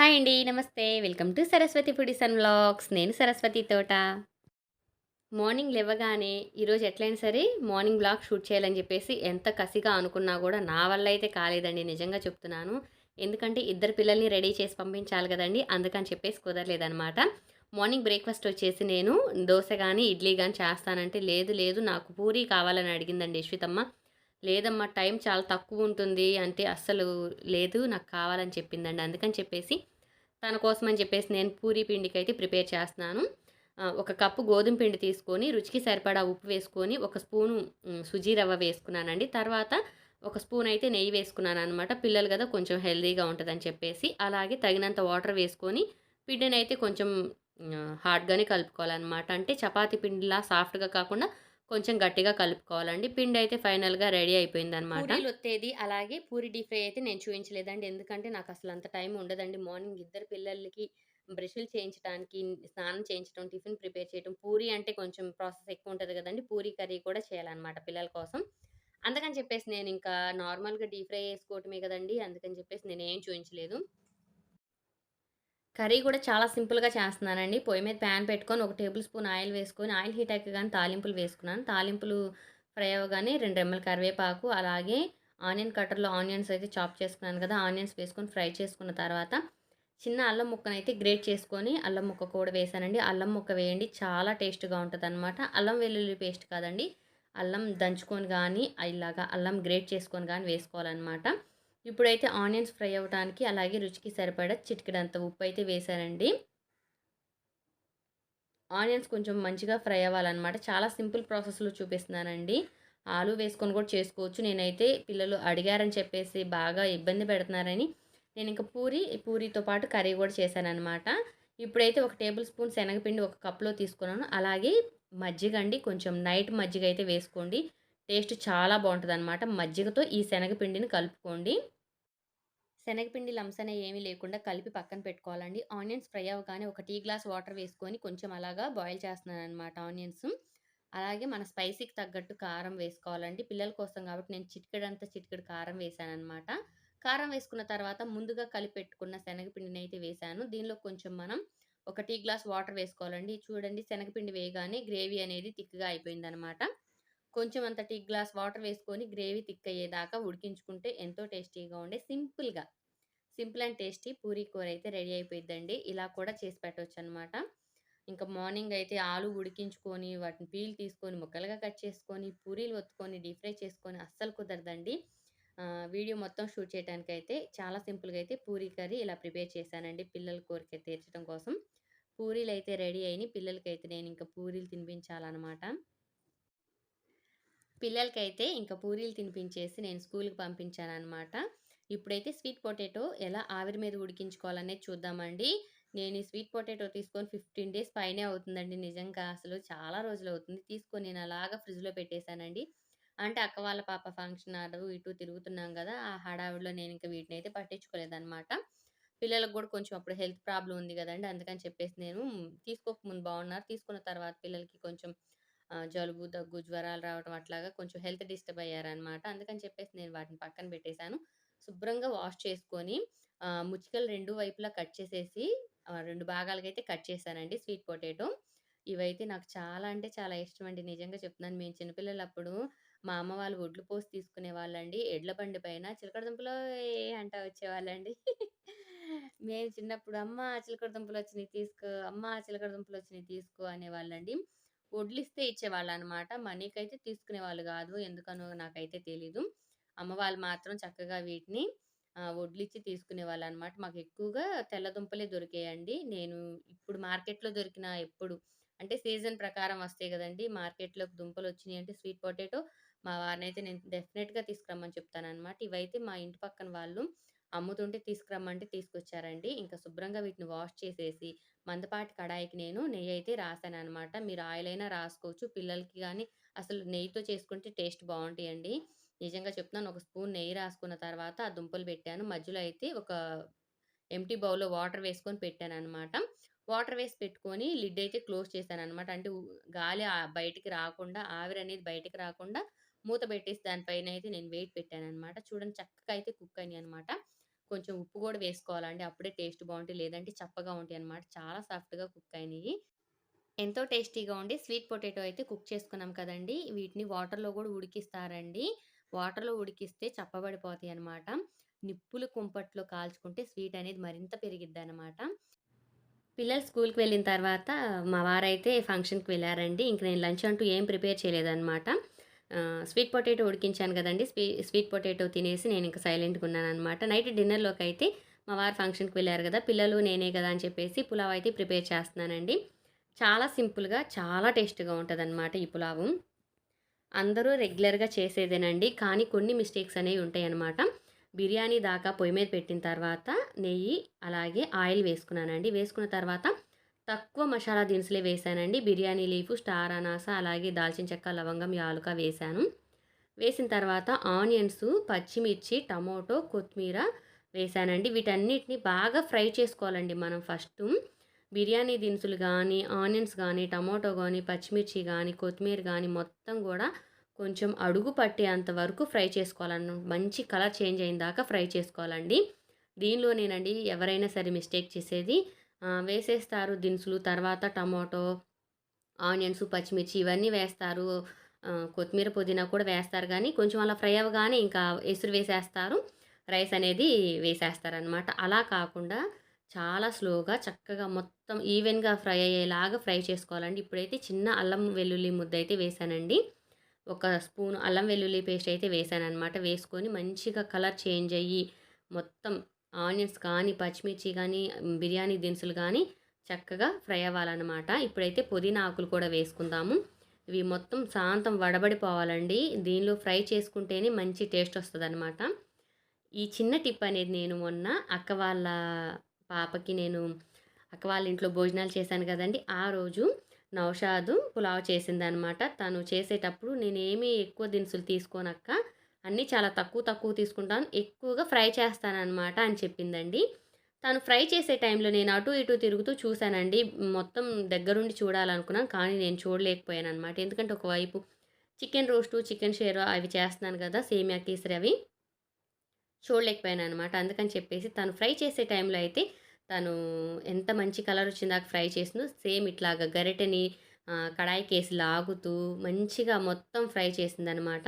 Hi అండి. నమస్తే. Welcome to Saraswati foodies and vlogs. నేను సరస్వతి తోట. మార్నింగ్ లెవ్వగానే ఈరోజు ఎట్లైనా సరే మార్నింగ్ వ్లాగ్ షూట్ చేయాలని చెప్పేసి ఎంత కసిగా అనుకున్నా కూడా నా వల్ల అయితే కాలేదండి. నిజంగా చెప్తున్నాను. ఎందుకంటే ఇద్దరు పిల్లల్ని రెడీ చేసి పంపించాలి కదండీ! అందుకని చెప్పేసి కుదరలేదనమాట. మార్నింగ్ బ్రేక్‌ఫాస్ట్ వచ్చేసి నేను దోస గాని, ఇడ్లీ గాని చేస్తానంటే లేదు లేదు నాకు పూరి కావాలని అడిగిందండి యశ్వితమ్మ. లేదమ్మా టైం చాలా తక్కువుంటుంది అంటే అస్సలు లేదు నాకు కావాలని చెప్పిందండి. అందుకని చెప్పేసి తన కోసమని చెప్పేసి నేను పూరీ పిండికైతే ప్రిపేర్ చేస్తున్నాను. ఒక కప్పు గోధుమ పిండి తీసుకొని, రుచికి సరిపడా ఉప్పు వేసుకొని, ఒక స్పూను సుజీ రవ్వ వేసుకున్నానండి. తర్వాత ఒక స్పూన్ అయితే నెయ్యి వేసుకున్నాననమాట. పిల్లలు గదా! కొంచెం హెల్తీగా ఉంటదని చెప్పేసి. అలాగే తగినంత వాటర్ వేసుకొని, పిండినైతే కొంచెం హార్డ్‌గానే కలుపుకోవాలనమాట. అంటే చపాతీ పిండిలా సాఫ్ట్‌గా కాకుండా కొంచెం గట్టిగా కలుపుకోవాలండి. పిండయితే ఫైనల్‌గా రెడీ అయిపోయిందనమాట. పూరీలొత్తేది అలాగే పూరి డీప్ ఫ్రై అయితే నేను చూయించలేదండి. ఎందుకంటే నాకసలంత టైం ఉండదండి. మార్నింగ్ ఇద్దరు పిల్లలకి బ్రష్‌లు చేయించటానికి, స్నానం చేయించడం, టిఫిన్ ప్రిపేర్ చేయటం, పూరి అంటే కొంచెం ప్రాసెస్ ఎక్కువుంటది గదండీ! పూరి కర్రీ కూడా చేయాలనమాట పిల్లల కోసం. అందుకని చెప్పేసి నేనింకా నార్మల్‌గా డీప్ ఫ్రై చేసుకోవటమే గదండీ! అందుకని చెప్పేసి నేనేం చూయించలేదు. కర్రీ కూడా చాలా సింపుల్‌గా చేస్తున్నానండి. పొయ్యి మీద ప్యాన్ పెట్టుకొని, ఒక టేబుల్ స్పూన్ ఆయిల్ వేసుకొని, ఆయిల్ హీట్ ఎక్కగానే తాలింపులు వేసుకున్నాను. తాలింపులు ఫ్రై అవ్వగానే 2 రెమ్మల కరివేపాకు, అలాగే ఆనియన్ కట్టర్‌లో ఆనియన్స్ అయితే చాప్ చేసుకున్నాను కదా! ఆనియన్స్ వేసుకొని ఫ్రై చేసుకున్న తర్వాత, చిన్న అల్లం ముక్కనైతే గ్రేట్ చేసుకొని, అల్లం ముక్క కూడా వేశానండి. అల్లం ముక్క వేయండి చాలా టేస్ట్‌గా ఉంటదనమాట. అల్లం వెల్లుల్లి పేస్ట్ కాదండి. అల్లం దంచుకొని గానీ, ఇలాగా అల్లం గ్రేట్ చేసుకొని గానీ వేసుకోవాలనమాట. ఇప్పుడైతే ఆనియన్స్ ఫ్రై అవ్వటానికి అలాగే రుచికి సరిపడా చిటికెడంత ఉప్పైతే వేశానండి. ఆనియన్స్ కొంచెం మంచిగా ఫ్రై అవ్వాలనమాట. చాలా సింపుల్ ప్రాసెస్‌లో చూపిస్తున్నానండి. ఆలు వేసుకొని కూడా చేసుకోవచ్చు. నేనైతే పిల్లలు అడిగారని చెప్పేసి బాగా ఇబ్బంది పెడుతున్నారని నేనింక పూరితో పాటు కర్రీ కూడా చేశాననమాట. ఇప్పుడైతే ఒక టేబుల్ స్పూన్ శనగపిండి ఒక కప్‌లో తీసుకున్నాను. అలాగే మజ్జిగండి కొంచెం నైట్ మజ్జిగైతే వేసుకోండి. టేస్ట్ చాలా బావుంటదనమాట. మజ్జిగతో ఈ శనగపిండిని కలుపుకోండి. శనగపిండి లంప్స్ అనేవి ఏమీ లేకుండా కలిపి పక్కన పెట్టుకోవాలండి. ఆనియన్స్ ఫ్రై అవ్వగానే ఒక టీ గ్లాస్ వాటర్ వేసుకొని కొంచెం అలాగా బాయిల్ చేస్తున్నాననమాట ఆనియన్స్. అలాగే మన స్పైసీకి తగ్గట్టు కారం వేసుకోవాలండి. పిల్లల కోసం కాబట్టి నేను చిటికెడు కారం వేశాననమాట. కారం వేసుకున్న తర్వాత ముందుగా కలిపి పెట్టుకున్న శనగపిండినైతే వేశాను. దీనిలో కొంచెం మనం ఒక టీ గ్లాస్ వాటర్ వేసుకోవాలండి. చూడండి శనగపిండి వేయగానే గ్రేవీ అనేది థిక్‌గా అయిపోయిందనమాట. కొంచెం అంత టీ గ్లాస్ వాటర్ వేసుకొని గ్రేవీ థిక్ అయ్యేదాకా ఉడికించుకుంటే ఎంతో టేస్టీగా ఉండే సింపుల్ అండ్ టేస్టీ పూరీ కూర అయితే రెడీ అయిపోయిద్దండి. ఇలా కూడా చేసి పెట్టొచ్చనమాట. ఇంకా మార్నింగ్ అయితే ఆలు ఉడికించుకొని, వాటిని పీల్ తీసుకొని, ముక్కలుగా కట్ చేసుకొని, పూరీలు ఒత్తుకొని, డీప్ ఫ్రై చేసుకొని అస్సలు కుదరదండి. వీడియో మొత్తం షూట్ చేయడానికైతే చాలా సింపుల్‌గా అయితే పూరీ కర్రీ ఇలా ప్రిపేర్ చేశానండి పిల్లల కోరిక తీర్చడం కోసం. పూరీలైతే రెడీ అయినియి. పిల్లలకైతే నేనింక పూరీలు తినిపించాలనమాట. పిల్లలకైతే ఇంక పూరీలు తినిపించేసి నేను స్కూలుకి పంపించాననమాట. ఇప్పుడైతే స్వీట్ పొటాటో ఎలా ఆవిరి మీద ఉడికించుకోవాలనేది చూద్దామండి. నేను ఈ స్వీట్ పొటాటో తీసుకొని 15 డేస్ పైనే అవుతుందండి నిజంగా అసలు చాలా రోజులవుతుంది. తీసుకొని నేను అలాగా ఫ్రిడ్జ్‌లో పెట్టేసానండి. అంటే అక్క వాళ్ళ పాప ఫంక్షన్ అటు ఇటు తిరుగుతున్నాం గదా! ఆ హడావిడిలో నేనింక వీటినైతే పట్టించుకోలేదనమాట. పిల్లలకు గూడా కొంచెం అప్పుడు హెల్త్ ప్రాబ్లమ్ ఉంది గదండీ! అందుకని చెప్పేసి నేను తీసుకోకముందు బావున్నారు. తీసుకున్న తర్వాత పిల్లలకి కొంచెం జలుబు, దగ్గు, జ్వరాలు రావడం అట్లాగా కొంచెం హెల్త్ డిస్టర్బ్ అయ్యారనమాట. అందుకని చెప్పేసి నేను వాటిని పక్కన పెట్టేశాను. శుభ్రంగా వాష్ చేసుకొని ముచ్చికలు 2 వైపులా కట్ చేసేసి 2 భాగాలుగైతే కట్ చేశానండి స్వీట్ పొటాటో. ఇవైతే నాకు చాలా అంటే చాలా ఇష్టమండి. నిజంగా చెప్తున్నాను. మేము చిన్నపిల్లలప్పుడు మా అమ్మ వాళ్ళు ఒడ్లు పోసి తీసుకునేవాళ్ళండి. ఎడ్ల బండి పైన చిలకడ దుంపలోయ్ అంటా వచ్చేవాళ్ళండి. మేము చిన్నప్పుడు "అమ్మ చిలకడ దుంపలొచ్చినియి తీసుకో, అమ్మ చిలకడ దుంపలొచ్చినియి తీసుకో" అనేవాళ్ళండి. వడ్లిస్తే ఇచ్చేవాళ్ళనమాట. మనీకైతే తీసుకునేవాళ్ళు గాదు. ఎందుకనో నాకైతే తెలీదు. అమ్మ వాళ్ళు మాత్రం చక్కగా వీటిని వడ్లిచ్చి తీసుకునేవాళ్ళనమాట. మాకెక్కువగా తెల్ల దుంపలే దొరికేయండి. నేను ఇప్పుడు మార్కెట్‌లో దొరికిన ఎప్పుడు అంటే సీజన్ ప్రకారం వస్తాయి గదండీ! మార్కెట్‌లోకి దుంపలొచ్చినియంటే స్వీట్ పొటాటో మా వారినైతే నేను డెఫినెట్‌గా తీసుకురమ్మని చెప్తాననమాట. ఇవైతే మా ఇంటి పక్కన వాళ్ళు అమ్ముతుంటే తీసుకురమ్మంటే తీసుకొచ్చారండి. ఇంకా శుభ్రంగా వీటిని వాష్ చేసేసి మందపాటి కడాయికి నేను నెయ్యయితే రాశాననమాట. మీరు ఆయిలైనా రాసుకోవచ్చు. పిల్లలకి గానీ, అసలు నెయ్యితో చేసుకుంటే టేస్ట్ బావుంటాయండి. నిజంగా చెప్తున్నాను. ఒక స్పూన్ నెయ్యి రాసుకున్న తర్వాత ఆ దుంపలు పెట్టాను. మధ్యలో అయితే ఒక ఎంప్టీ బౌల్‌లో వాటర్ వేసుకొని పెట్టాననమాట. వాటర్ వేసి పెట్టుకొని లిడ్ అయితే క్లోజ్ చేశాననమాట. అంటే గాలి బయటికి రాకుండా, ఆవిరనేది బయటికి రాకుండా మూత పెట్టేసి దానిపైనయితే నేను వెయిట్ పెట్టాననమాట. చూడండి చక్కగా అయితే కుక్ అయినాయనమాట. కొంచెం ఉప్పు గూడా వేసుకోవాలండి. అప్పుడే టేస్ట్ బావుంటాయి. లేదంటే చప్పగా ఉంటాయన్నమాట. చాలా సాఫ్ట్‌గా కుక్ అయినియి. ఎంతో టేస్టీగా ఉండి స్వీట్ పొటాటో అయితే కుక్ చేసుకున్నాం కదండీ! వీటిని వాటర్‌లో గూడా ఉడికిస్తారండి. వాటర్‌లో ఉడికిస్తే చప్పబడిపోతాయన్నమాట. నిప్పులు కుంపట్లో కాల్చుకుంటే స్వీట్ అనేది మరింత పెరిగిద్దనమాట. పిల్లలు స్కూలుకి వెళ్ళిన తర్వాత మా వారైతే ఫంక్షన్‌కి వెళ్లారండి. ఇంక నేను లంచ్ అంటూ ఏం ప్రిపేర్ చేయలేదనమాట. స్వీట్ పొటాటో ఉడికించాను గదండీ! స్వీట్ పొటాటో తినేసి నేనింక సైలెంట్‌గా ఉన్నాననమాట. నైట్ డిన్నర్‌లోకైతే మా వారు ఫంక్షన్‌కి వెళ్లారు గదా! పిల్లలు నేనే గదా! అని చెప్పేసి పులావ్ అయితే ప్రిపేర్ చేస్తున్నానండి. చాలా సింపుల్‌గా, చాలా టేస్ట్‌గా ఉంటదనమాట ఈ పులావు. అందరూ రెగ్యులర్‌గా చేసేదేనండి. కానీ కొన్ని మిస్టేక్స్ అనేవి ఉంటాయన్నమాట. బిర్యానీ దాకా పొయ్యి మీద పెట్టిన తర్వాత నెయ్యి, అలాగే ఆయిల్ వేసుకున్నానండి. వేసుకున్న తర్వాత తక్కువ మసాలా దినుసులే వేశానండి. బిర్యానీ లీఫు, స్టార్ అనాస, అలాగే దాల్చిన చెక్క, లవంగం, యాలుక వేశాను. వేసిన తర్వాత ఆనియన్సు, పచ్చిమిర్చి, టమోటో, కొత్తిమీర వేశానండి. వీటన్నిటిని బాగా ఫ్రై చేసుకోవాలండి మనం ఫస్టు. బిర్యానీ దినుసులు గానీ, ఆనియన్స్ గానీ, టమోటో గానీ, పచ్చిమిర్చి గానీ, కొత్తిమీర గానీ మొత్తం గూడా కొంచెం అడుగు పట్టేంత వరకు ఫ్రై మంచి కలర్ చేంజ్ అయిన దాకా ఫ్రై చేసుకోవాలండి. దీనిలోనేనండి ఎవరైనా సరే మిస్టేక్ చేసేది వేసేస్తారు దినుసులు, తర్వాత టమోటో, ఆనియన్స్, పచ్చిమిర్చి ఇవన్నీ వేస్తారు. కొత్తిమీర, పుదీనా కూడా వేస్తారు గానీ, కొంచెం అలా ఫ్రై అవ్వగానే ఇంకా ఎసురు వేసేస్తారు. రైస్ అనేది వేసేస్తారనమాట. అలా కాకుండా చాలా స్లోగా చక్కగా మొత్తం ఈవెన్‌గా ఫ్రై అయ్యేలాగా ఫ్రై చేసుకోవాలండి. ఇప్పుడైతే చిన్న అల్లం వెల్లుల్లి ముద్దయితే వేశానండి. ఒక స్పూన్ అల్లం వెల్లుల్లి పేస్ట్ అయితే వేశాననమాట. వేసుకొని మంచిగా కలర్ చేంజ్ అయ్యి, మొత్తం ఆనియన్స్ కానీ, పచ్చిమిర్చి గానీ, బిర్యానీ దినుసులు గానీ చక్కగా ఫ్రై అవ్వాలనమాట. ఇప్పుడైతే పుదీనా ఆకులు కూడా వేసుకుందాము. ఇవి మొత్తం సాంతం వడబడిపోవాలండి. దీనిలో ఫ్రై చేసుకుంటేనే మంచి టేస్ట్ వస్తదనమాట. ఈ చిన్న టిప్ అనేది నేను మొన్న అక్క వాళ్ళ పాపకి నేను అక్క వాళ్ళ ఇంట్లో భోజనాలు చేశాను గదండీ! ఆ రోజు నౌషాదు పులావ్ చేసిందనమాట. తను చేసేటప్పుడు నేనేమి ఎక్కువ దినుసులు తీసుకోనక్క. అన్నీ చాలా తక్కువ తక్కువ తీసుకుంటాను. ఎక్కువగా ఫ్రై చేస్తాననమాట అని చెప్పిందండి. తను ఫ్రై చేసే టైంలో నేను అటు ఇటు తిరుగుతూ చూసానండి. మొత్తం దగ్గరుండి చూడాలనుకున్నాను. కానీ నేను చూడలేకపోయాననమాట. ఎందుకంటే ఒకవైపు చికెన్ రోస్టు, చికెన్ షేర్వా అవి చేస్తున్నాను గదా! సేమియా కేసరి అవి. చూడలేకపోయాననమాట. అందుకని చెప్పేసి తను ఫ్రై చేసే టైంలో అయితే తను ఎంత మంచి కలరొచ్చేదాకా ఫ్రై చేసిందో సేమ్ ఇట్లాగా గరిటెని కడాయికేసి లాగుతూ మంచిగా మొత్తం ఫ్రై చేసిందనమాట.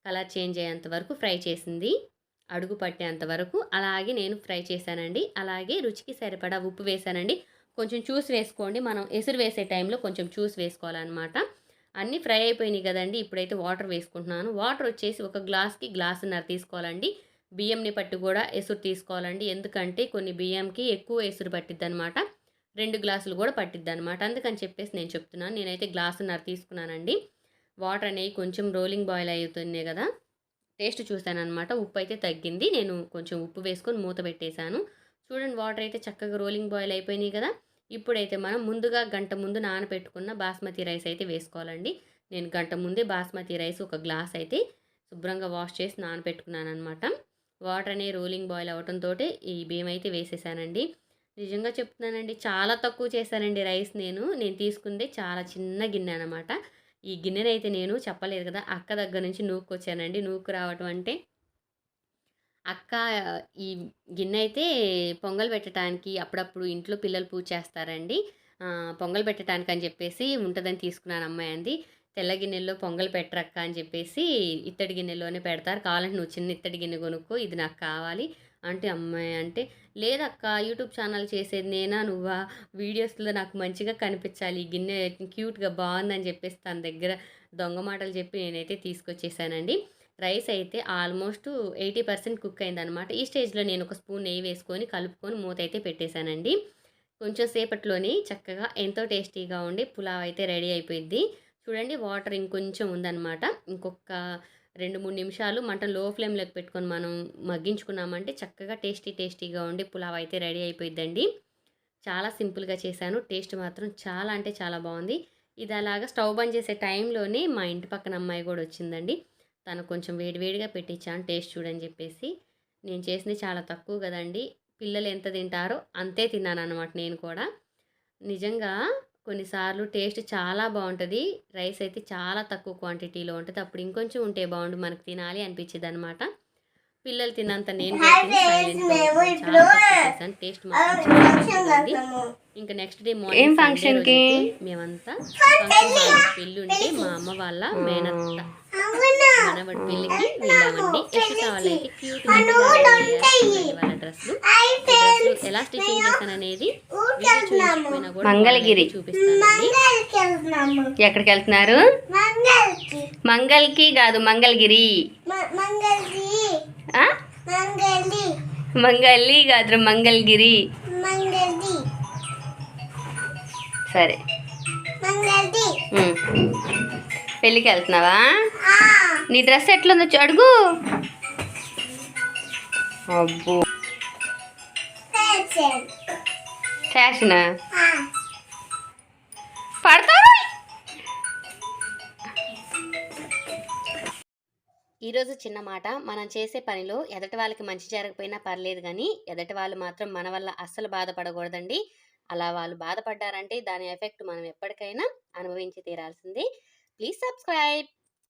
కలర్ చేంజ్ అయ్యేంత వరకు ఫ్రై చేసింది. అడుగు పట్టేంత వరకు. అలాగే నేను ఫ్రై చేశానండి. అలాగే రుచికి సరిపడా ఉప్పు వేశానండి. కొంచెం చూసి వేసుకోండి. మనం ఎసురు వేసే టైంలో కొంచెం చూసి వేసుకోవాలనమాట. అన్నీ ఫ్రై అయిపోయినాయి గదండీ! ఇప్పుడైతే వాటర్ వేసుకుంటున్నాను. వాటర్ వచ్చేసి ఒక గ్లాస్‌కి గ్లాసున్నర తీసుకోవాలండి. బియ్యంని పట్టి గూడా ఎసురు తీసుకోవాలండి. ఎందుకంటే కొన్ని బియ్యంకి ఎక్కువ ఎసురు పట్టిద్దనమాట. 2 గ్లాసులు గూడా పట్టిద్దనమాట. అందుకని చెప్పేసి నేను చెప్తున్నాను. నేనైతే గ్లాసున్నర తీసుకున్నానండి. వాటర్ అనేవి కొంచెం రోలింగ్ బాయిల్ అవుతున్నాయి గదా! టేస్ట్ చూసాననమాట. ఉప్పయితే తగ్గింది. నేను కొంచెం ఉప్పు వేసుకొని మూత పెట్టేశాను. చూడండి వాటర్ అయితే చక్కగా రోలింగ్ బాయిల్ అయిపోయినాయి గదా! ఇప్పుడైతే మనం ముందుగా గంట ముందు నానబెట్టుకున్న బాస్మతి రైస్ అయితే వేసుకోవాలండి. నేను గంట ముందే బాస్మతి రైస్ ఒక గ్లాస్ అయితే శుభ్రంగా వాష్ చేసి నానబెట్టుకున్నాననమాట. వాటర్ అనేవి రోలింగ్ బాయిల్ అవ్వటంతోటే ఈ బియ్యం అయితే వేసేసానండి. నిజంగా చెప్తున్నానండి చాలా తక్కువ చేశానండి రైస్ నేను. నేను తీసుకుందే చాలా చిన్న గిన్నె అనమాట. ఈ గిన్నెనైతే నేను చెప్పలేదు కదా! అక్క దగ్గర నుంచి నూక్కొచ్చానండి. నూక్కు రావటం అంటే, అక్క ఈ గిన్నె అయితే పొంగల్ పెట్టటానికి అప్పుడప్పుడు ఇంట్లో పిల్లలు పూజ చేస్తారండి. పొంగల్ పెట్టటానికని చెప్పేసి ఉంటదని తీసుకున్నాను అమ్మాయి అంది. తెల్ల గిన్నెల్లో పొంగల్ పెట్టరక్క అని చెప్పేసి ఇత్తడి గిన్నెలోనే పెడతారు. కావాలంటే నువ్వు చిన్న ఇత్తడి గిన్నె కొనుక్కో. ఇది నాకు కావాలి. అంటే అమ్మాయి అంటే, లేదక్క యూట్యూబ్ ఛానల్ చేసేది నేనా? నువ్వా? వీడియోస్‌లో నాకు మంచిగా కనిపించాలి. ఈ గిన్నె క్యూట్‌గా బావుందని చెప్పేసి తన దగ్గర దొంగ మాటలు చెప్పి నేనైతే తీసుకొచ్చేసానండి. రైస్ అయితే ఆల్మోస్ట్ 80% కుక్ అయిందనమాట. ఈ స్టేజ్‌లో నేను ఒక స్పూన్ నెయ్యి వేసుకొని కలుపుకొని మూత అయితే పెట్టేశానండి. కొంచెం సేపట్లోనే చక్కగా ఎంతో టేస్టీగా ఉండి పులావ్ అయితే రెడీ అయిపోయిద్ది. చూడండి వాటర్ ఇంకొంచెం ఉందనమాట. ఇంకొక 2, 3 నిమిషాలు మంట లో ఫ్లేమ్‌లోకి పెట్టుకొని మనం మగ్గించుకున్నామంటే చక్కగా టేస్టీగా ఉండి పులావ్ అయితే రెడీ అయిపోయిద్దండి. చాలా సింపుల్‌గా చేశాను. టేస్ట్ మాత్రం చాలా అంటే చాలా బావుంది. ఇది అలాగా స్టవ్ బంద్ చేసే టైంలోనే మా ఇంటి పక్కన అమ్మాయి గూడా వచ్చిందండి. తను కొంచెం వేడి వేడిగా పెట్టిచ్చాను టేస్ట్ చూడని జెప్పేసి. నేను చేసింది చాలా తక్కువ గదండీ! పిల్లలు ఎంత తింటారో అంతే తిన్నాననమాట నేను కూడా. నిజంగా కొన్నిసార్లు టేస్ట్ చాలా బావుంటది. రైస్ అయితే చాలా తక్కువ క్వాంటిటీలో ఉంటది. అప్పుడు ఇంకొంచెం ఉంటే బావుండు మనకు తినాలి అనిపిచ్చిద్దనమాట. పిల్లలు తిన్నంత నేను కూడా తిని సైలెంట్‌గా ఉంటున్నాను. చాలా తక్కువ చేశాను. టేస్ట్ మాత్రం చాలా బాగుంది. ఇంకా నెక్స్ట్ డే మార్నింగ్ సండే రోజైతే మేమంతా ఫంక్షన్ పెళ్ళి ఉంటే మా అమ్మ వాళ్ళ మేనత్త మనవడి పెళ్ళికి వెళ్ళామండి. యశిత వాళ్ళైతే క్యూట్‌గా వాళ్ళ డ్రెస్‌లు. ఎలా స్టిచ్చింగ్ చేశాననేది వీడియో చూపించకపోయినా కూడా మంగళగిరి చూపిస్తానండి. ఎక్కడికి వెళ్తున్నారు? మంగళకి కాదు, మంగళగిరి. మంగళి కాదు, మంగళగిరి. సరే, పెళ్ళికి వెళ్తున్నావా? నీ డ్రెస్ ఎట్లుందో అడుగు. అబ్బో, ఫ్యాషనా? పడతావా? ఈరోజు చిన్న మాట, మనం చేసే పనిలో ఎదటి వాళ్ళకి మంచి జరగకపోయినా పర్లేదు కానీ ఎదటి వాళ్ళు మాత్రం మన వల్ల అస్సలు బాధపడకూడదండి. అలా వాళ్ళు బాధపడ్డారంటే దాని ఎఫెక్ట్ మనం ఎప్పటికైనా అనుభవించి తీరాల్సిందే. Please subscribe.